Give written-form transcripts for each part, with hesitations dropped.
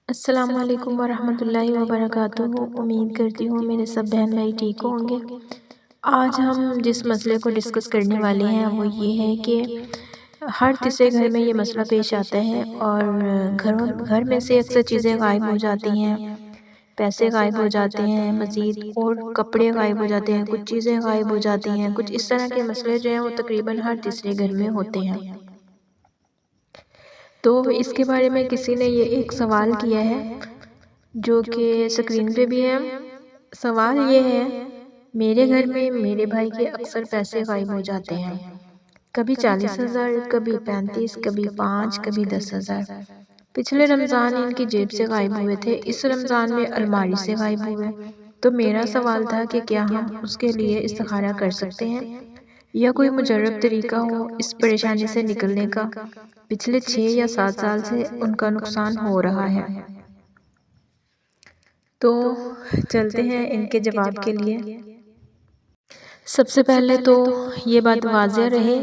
السلام علیکم ورحمۃ اللہ وبرکاتہ۔ امید کرتی ہوں میرے سب بہن بھائی ٹھیک ہوں گے۔ آج ہم جس مسئلے کو ڈسکس کرنے والے ہیں وہ یہ ہے کہ ہر تیسرے گھر میں یہ مسئلہ پیش آتا ہے اور گھر میں سے اکثر چیزیں غائب ہو جاتی ہیں، پیسے غائب ہو جاتے ہیں، مزید اور کپڑے غائب ہو جاتے ہیں، کچھ چیزیں غائب ہو جاتی ہیں، کچھ اس طرح کے مسئلے جو ہیں وہ تقریباً ہر تیسرے گھر میں ہوتے ہیں۔ تو اس کے بارے میں کسی نے یہ ایک سوال کیا ہے جو کہ سکرین پہ بھی ہے۔ سوال یہ ہے، میرے گھر میں میرے بھائی کے اکثر پیسے غائب ہو جاتے ہیں، کبھی 40,000، کبھی 35، کبھی 5، کبھی 10,000۔ پچھلے رمضان ان کی جیب سے غائب ہوئے تھے، اس رمضان میں الماری سے غائب ہوئے۔ تو میرا سوال تھا کہ کیا ہم اس کے لیے استخارہ کر سکتے ہیں یا کوئی مجرب طریقہ ہو اس پریشانی سے نکلنے کا؟ پچھلے 6 یا 7 سال سے ان کا نقصان ہو رہا ہے۔ تو چلتے ہیں ان کے جواب کے لیے۔ سب سے پہلے تو یہ بات واضح رہے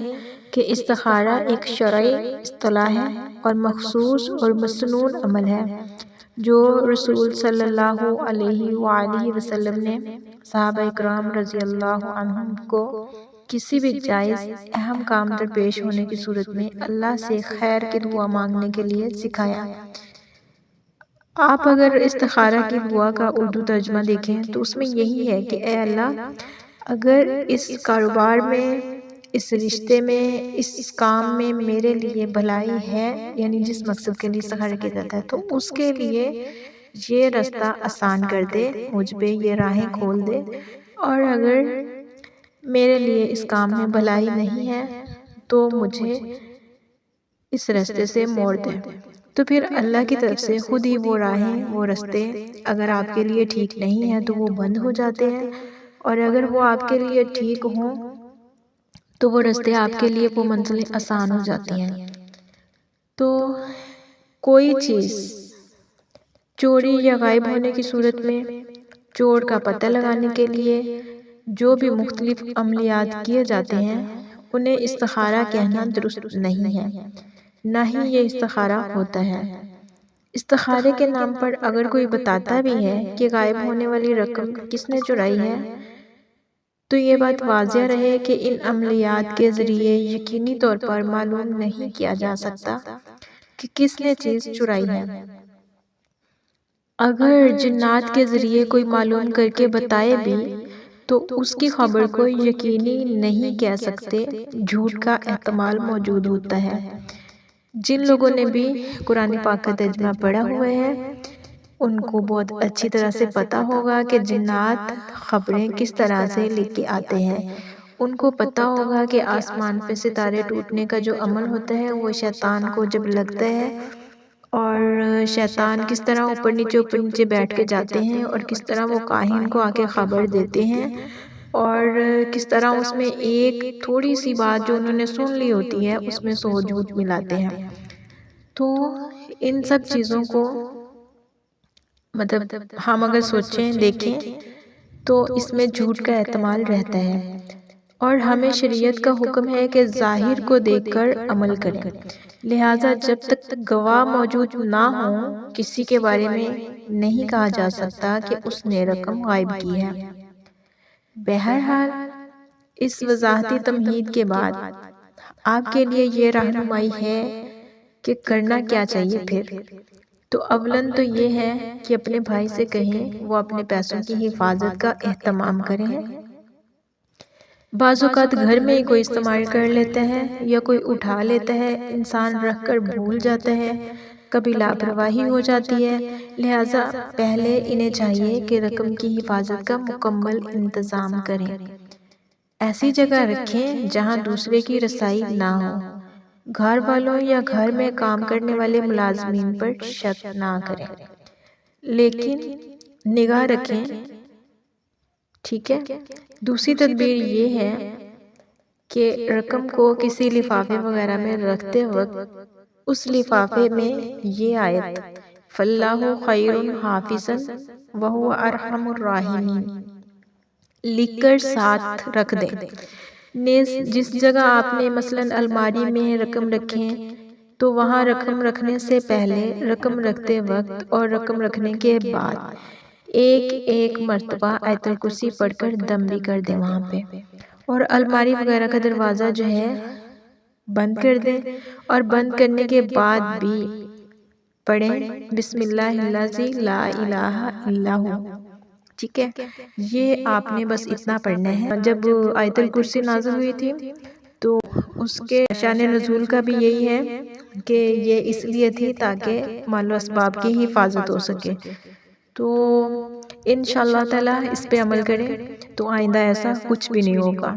کہ استخارہ ایک شرعی اصطلاح ہے اور مخصوص اور مسنون عمل ہے جو رسول صلی اللہ علیہ وآلہ وسلم نے صحابہ اکرام رضی اللہ عنہم کو کسی بھی جائز اہم کام درپیش ہونے کی صورت میں اللہ سے خیر کی دعا مانگنے کے لیے سکھایا۔ آپ اگر استخارہ کی دعا کا اردو ترجمہ دیکھیں تو اس میں یہی ہے کہ اے اللہ، اگر اس کاروبار میں، اس رشتے میں، اس کام میں میرے لیے بھلائی ہے، یعنی جس مقصد کے لیے استخارہ کیا جاتا ہے، تو اس کے لیے یہ راستہ آسان کر دے، مجھ پہ یہ راہیں کھول دے، اور اگر میرے لیے اس کام میں بھلائی نہیں ہے تو مجھے اس راستے سے موڑ دے۔ تو پھر اللہ کی طرف سے خود ہی وہ راہیں، وہ راستے اگر آپ کے لیے ٹھیک نہیں ہیں تو وہ بند ہو جاتے ہیں، اور اگر وہ آپ کے لیے ٹھیک ہوں تو وہ راستے آپ کے لیے، وہ منزلیں آسان ہو جاتی ہیں۔ تو کوئی چیز چوری یا غائب ہونے کی صورت میں چور کا پتہ لگانے کے لیے جو بھی مختلف عملیات کیے جاتے ہیں انہیں استخارہ کہنا درست نہیں ہے، نہ ہی یہ استخارہ ہوتا ہے۔ استخارے کے نام پر اگر کوئی بتاتا بھی ہے کہ غائب ہونے والی رقم کس نے چرائی ہے تو یہ بات واضح رہے کہ ان عملیات کے ذریعے یقینی طور پر معلوم نہیں کیا جا سکتا کہ کس نے چیز چرائی ہے۔ اگر جنات کے ذریعے کوئی معلوم کر کے بتائے بھی تو اس کی خبر کو یقینی نہیں کہہ سکتے، جھوٹ کا احتمال موجود ہوتا ہے۔ جن لوگوں نے بھی قرآن پاک کا ترجمہ پڑھا ہوا ہے ان کو بہت اچھی طرح سے پتہ ہوگا کہ جنات خبریں کس طرح سے لے کے آتے ہیں۔ ان کو پتہ ہوگا کہ آسمان پہ ستارے ٹوٹنے کا جو عمل ہوتا ہے وہ شیطان کو جب لگتا ہے، اور شیطان کس طرح اوپر نیچے بیٹھ کے جاتے ہیں، اور کس طرح وہ کاہن کو آ کے خبر دیتے ہیں، اور کس طرح اس میں ایک تھوڑی سی بات جو انہوں نے سن لی ہوتی ہے اس میں 100 جھوٹ ملاتے ہیں۔ تو ان سب چیزوں کو مطلب ہم اگر سوچیں، دیکھیں تو اس میں جھوٹ کا احتمال رہتا ہے، اور ہمیں شریعت کا حکم ہے کہ ظاہر کو دیکھ کر عمل کریں، لہٰذا جب تک گواہ موجود نہ ہوں کسی کے بارے میں نہیں کہا جا سکتا کہ اس نے رقم غائب کی ہے۔ بہرحال اس وضاحتی تمہید کے بعد آپ کے لیے یہ رہنمائی ہے کہ کرنا کیا چاہیے پھر۔ تو اولاً تو یہ ہے کہ اپنے بھائی سے کہیں وہ اپنے پیسوں کی حفاظت کا اہتمام کریں۔ بعض اوقات گھر میں ہی کوئی استعمال کر لیتا ہے یا کوئی اٹھا لیتا ہے، انسان رکھ کر بھول جاتا ہے، کبھی لاپرواہی ہو جاتی ہے، لہٰذا پہلے انہیں چاہیے کہ رقم کی حفاظت کا مکمل انتظام کریں۔ ایسی جگہ رکھیں جہاں دوسرے کی رسائی نہ ہو، گھر والوں یا گھر میں کام کرنے والے ملازمین پر شک نہ کریں، لیکن نگاہ رکھیں، ٹھیک ہے۔ دوسری تدبیر یہ ہے کہ رقم کو کسی لفافے وغیرہ میں رکھتے وقت اس لفافے میں یہ آیت فَاللَّهُ خَيْرٌ حَافِظًا وَهُوَ أَرْحَمُ الرَّاحِمِينَ لکھ کر ساتھ رکھ دیں۔ نیز جس جگہ آپ نے مثلاً الماری میں رقم رکھیں تو وہاں رقم رکھنے سے پہلے، رقم رکھتے وقت اور رقم رکھنے کے بعد ایک ایک مرتبہ آیت الکرسی پڑھ کر دم بھی کر دیں وہاں پہ، اور الماری وغیرہ کا دروازہ جو ہے بند کر دیں، اور بند کرنے کے بعد بھی پڑھیں بسم اللہ الذی لا الہ الا ہو۔ ٹھیک ہے، یہ آپ نے بس اتنا پڑھنا ہے۔ جب آیت الکرسی نازل ہوئی تھی تو اس کے شان نزول کا بھی یہی ہے کہ یہ اس لیے تھی تاکہ مال و اسباب کی حفاظت ہو سکے۔ تو انشاءاللہ تعالی اس پہ عمل کریں تو آئندہ ایسا کچھ بھی نہیں ہوگا۔